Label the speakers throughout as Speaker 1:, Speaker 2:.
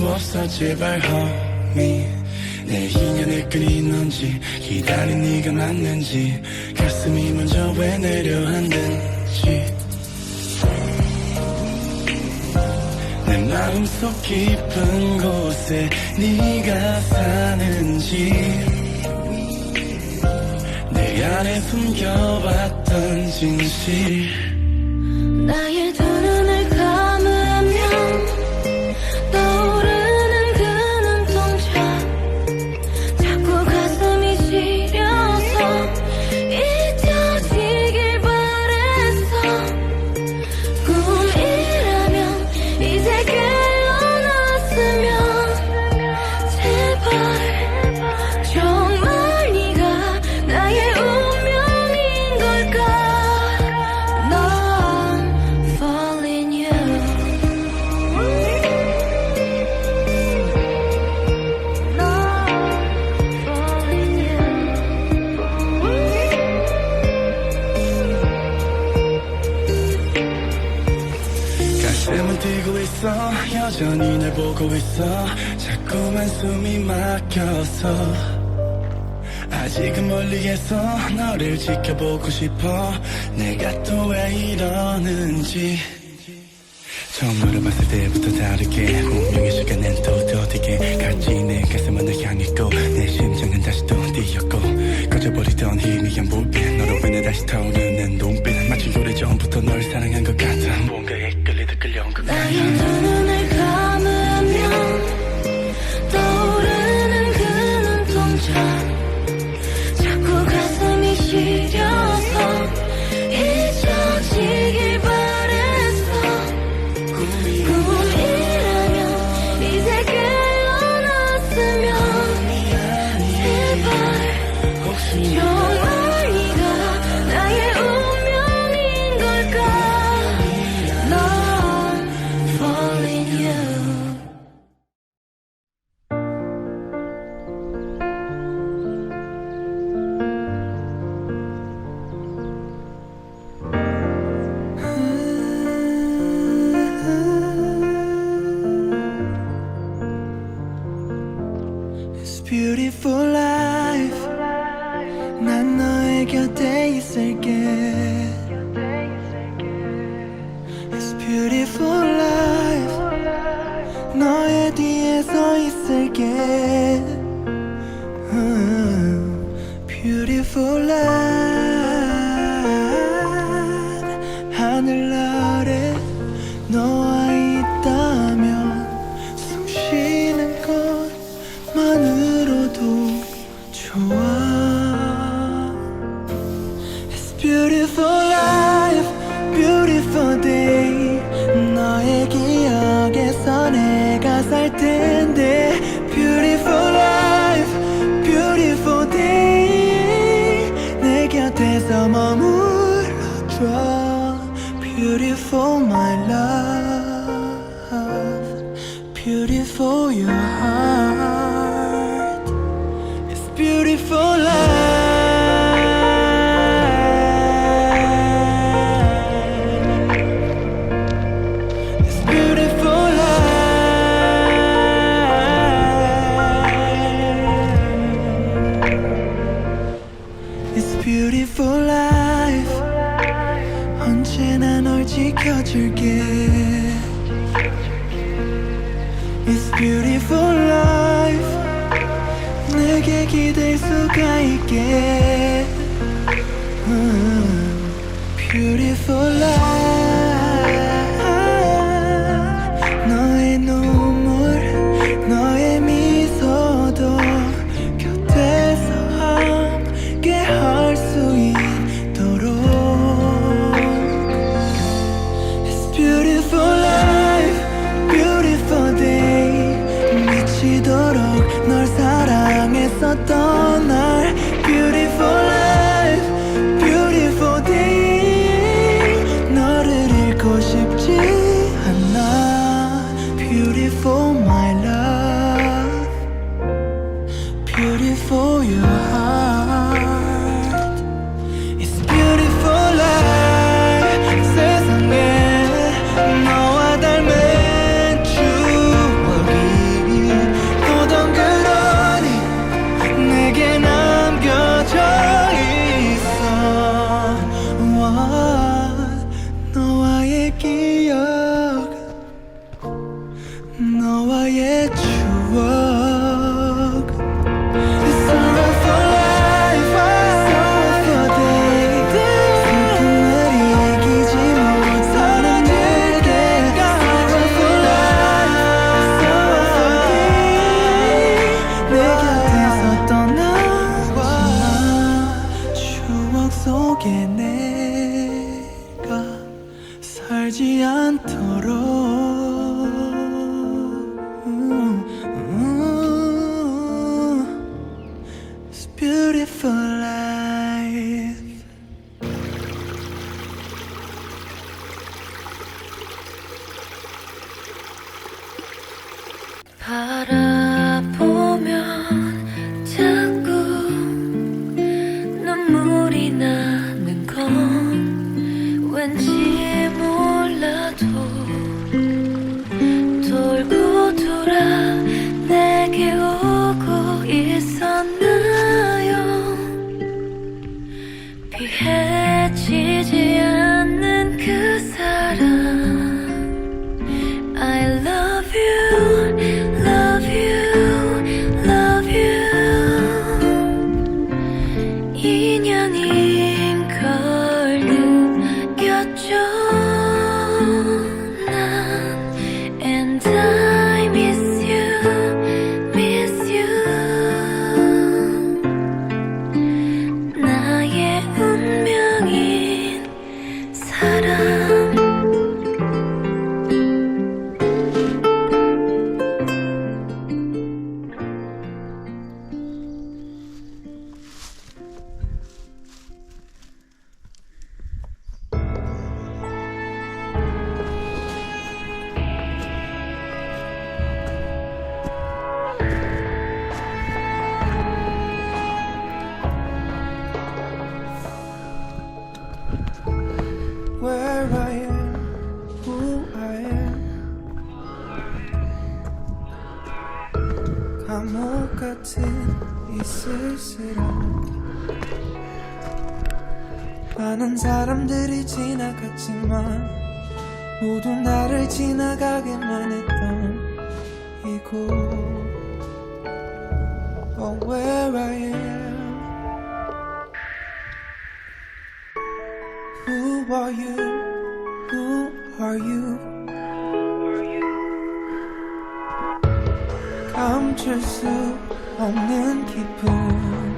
Speaker 1: 없어 제발 homie 내 인연을 끊인 건지 기다린 네가 맞는지 가슴이 먼저 왜 내려앉는지 내 마음속 깊은 곳에 네가 사는지 내 안에 숨겨왔던 진실
Speaker 2: 나의 두 눈을 감으면 떠오르는 그 눈동자 자꾸 가슴이 시려서 잊혀지길 바랬어 꿈이라면 이제 깨어났으면 제발 정말 네가 나의 운명인 걸까
Speaker 1: 가슴은 뛰고 있어 여전히 날 보고 있어 자꾸만 숨이 막혀서 아직은 멀리에서 너를 지켜보고 싶어 내가 또 왜 이러는지 처음 너를 봤을 때부터 다르게 운명의 시간엔 또 더디게 갈지 내 가슴은 널 향했고 내 심장은 다시 또 뛰었고 꺼져버리던 희미한 불빛 너로 인해 다시 타오르는 눈빛 마치 오래전부터 널 사랑한 것 같아 뭔가에 끌리듯 끌려온 것 같아
Speaker 2: 나의 두 눈을 감으면 떠오르는 그 눈동자 자꾸 가슴이 시려서 잊혀지길 바랬어 꿈이라면 이제 깨어났으면 제발 정말 네가 나의 운명인 걸까 넌 falling you
Speaker 1: It's beautiful life 난 너의 곁에 있을게 It's beautiful life 너의 뒤에 서 있을게 Beautiful life 하늘 아래 너와 있다면 숨 쉬는 것만으로도 좋아 It's beautiful life, beautiful day 너의 기억에서 내가 살 텐데 Beautiful life, beautiful day 내 곁에서 머물러줘 Beautiful my love Beautiful your heart It's beautiful life It's beautiful life It's beautiful life 언제나 널 지켜줄게 It's beautiful life 내게 기댈 수가 있게 Beautiful life 너의 눈물 너의 미소도 곁에서 함께 할 수 있도록 It's beautiful life beautiful day 미치도록 널 사랑했었던 날 Beautiful life beautiful day 널 추억 It's alright for life, it's alright for day 슬픈 날이 이기지 못하는 내게 It's alright for life, it's alright for me 내 곁에서 떠나지마 추억 속에 내가 살지 않도록 It's beautiful life
Speaker 2: 바라보면 자꾸 눈물이 나는 건 왠지 몰라도 돌고 돌아 내게 오고 있었나요 피해지지 않는 그 사람 I love you, love you, love you 인연인 걸 느꼈죠 난 And I miss you, miss you 나의 운명인 사람
Speaker 1: Where I am, who I am 감옥 같은 이 쓸쓸함 많은 사람들이 지나갔지만 모두 나를 지나가게만 했던 이곳 Oh where I am Who are you? Who are you? 감출 수 없는 기분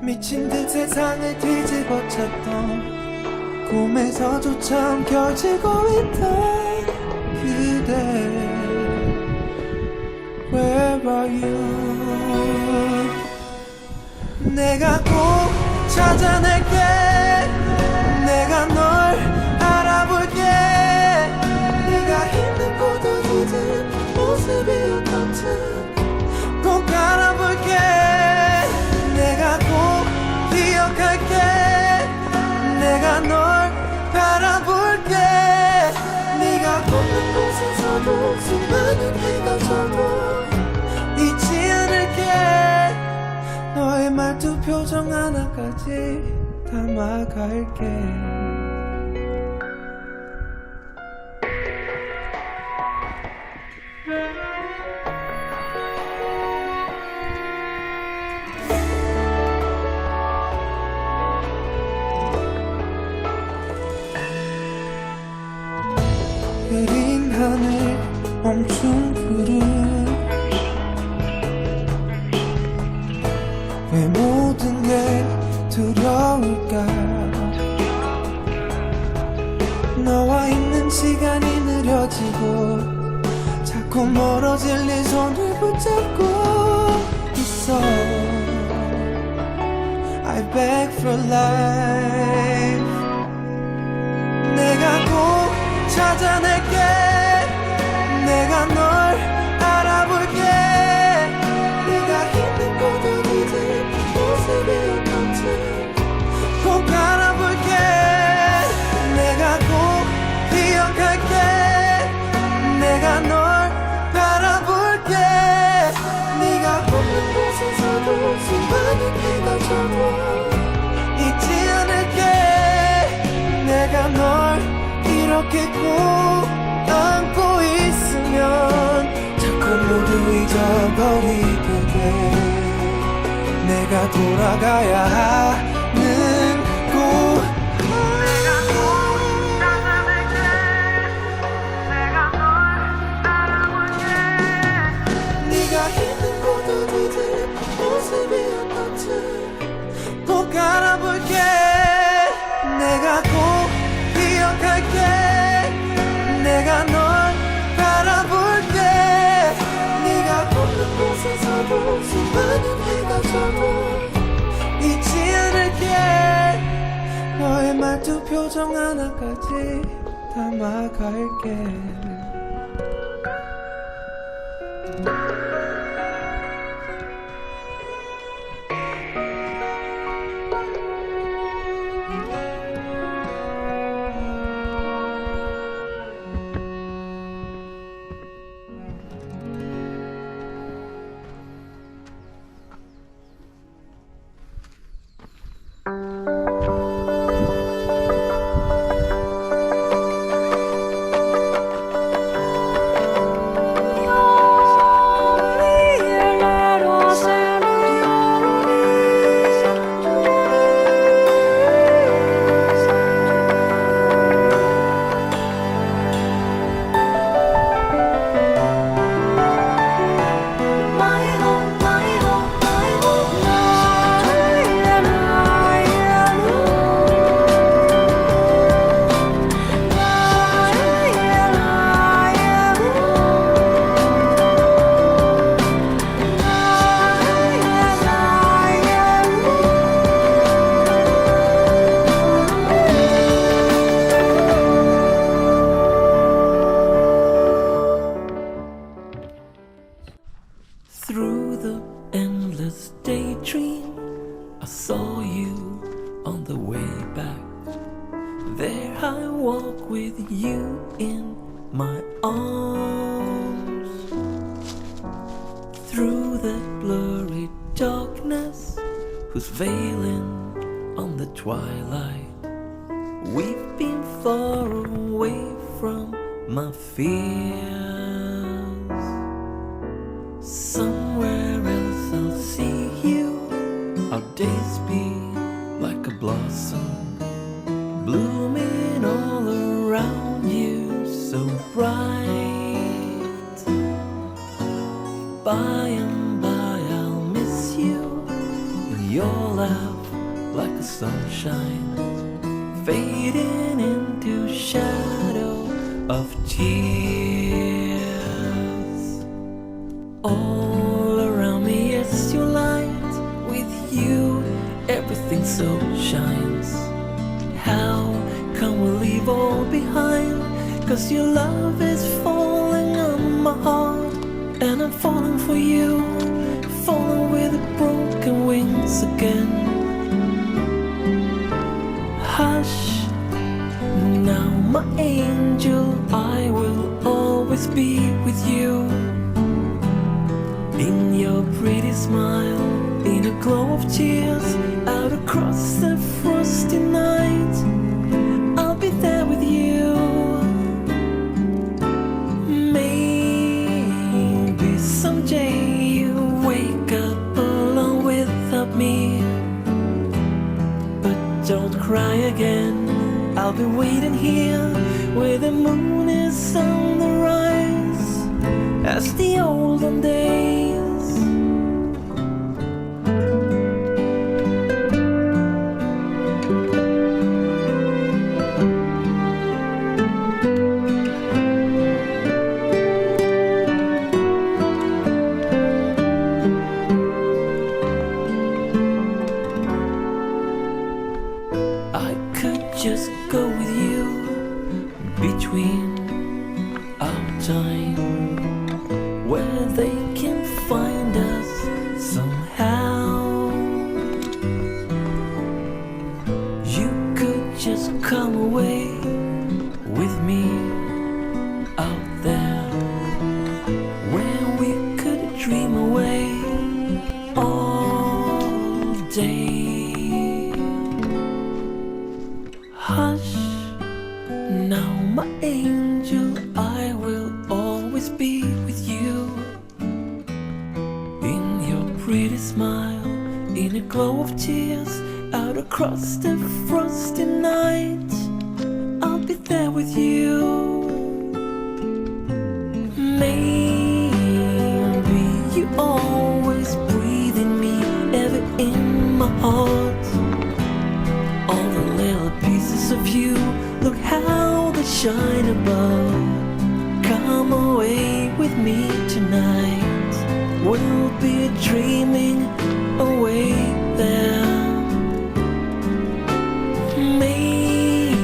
Speaker 1: 미친 듯 세상을 뒤집어 쳤던 꿈에서조차 움켜쥐고 있던 그대 Where are you? 내가 꼭 찾아낼게 내가 널 알아볼게 네가 힘든 고독이든 모습이었던지 꼭 알아볼게 내가 꼭 기억할게 내가 널 바라볼게 네가 걷는 곳에서도 수많은 해가 져도 잊지 않을게 너의 말투 표정 하나까지 담아갈게 흐린 하늘 멈춘 구름 왜 모든 게 두려울까 너와 있는 시간이 느려지고 자꾸 멀어질 네 손을 붙잡고 있어 I beg for life 내가 꼭 찾아낼게 내가 널 알아볼게 네가 힘든 고독이든 모습이었던지 꼭 알아볼게 내가 꼭 기억할게 내가 널 바라볼게 네가 없는 곳에서도 수많은 해가 져도 잊지 않을게 내가 널 이렇게 꼭
Speaker 3: 두근거리게 돼. 내가 돌아가야 하는 곳.
Speaker 4: 내가 꼭 찾아낼게. 내가 널 따라올게.
Speaker 3: 네가 있는 곳 어디든 모습이 어떤지 꼭 알아볼게. 내가 꼭 기억할게. 내가 널 바라볼게. 네가 없는 곳에서도 수많은 해가 져도 잊지 않을게. 너의 말투 표정 하나까지 담아갈게. Through the endless daydream, I saw you on the way back. There I walk with you in my arms. Through the blurry darkness, who's veiling on the twilight. We've been far away from my fears. Somewhere else I'll see you. Our days be like a blossom, blooming all around you, so bright. By and by I'll miss you, and your laugh like a sunshine, fading into shadow of tears. All around me is your light. With you everything so shines. How can we leave all behind? 'Cause your love is falling on my heart, and I'm falling for you, falling with broken wings again. Hush, now my angel, I will always be with you. In your pretty smile, in a glow of tears, out across the frosty night, I'll be there with you. Maybe someday you wake up alone without me, but don't cry again. I'll be waiting here where the moon is on the rise, as the olden days. I could just go with you between our time, where they can find us somehow. You could just come away with me out there, where we could dream away all day. Hush, now my angel, I will always be with you. pretty smile in a glow of tears out across the frosty night. I'll be there with you. Maybe you always breathe in me, ever in my heart. All the little pieces of you, look how they shine above. Come away with me tonight. We'll be dreaming away there. Maybe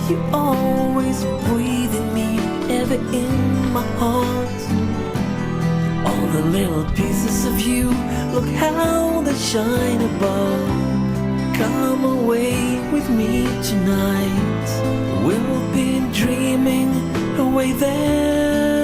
Speaker 3: you always breathe in me, ever in my heart. All the little pieces of you, look how they shine above. Come away with me tonight. We'll be dreaming away there.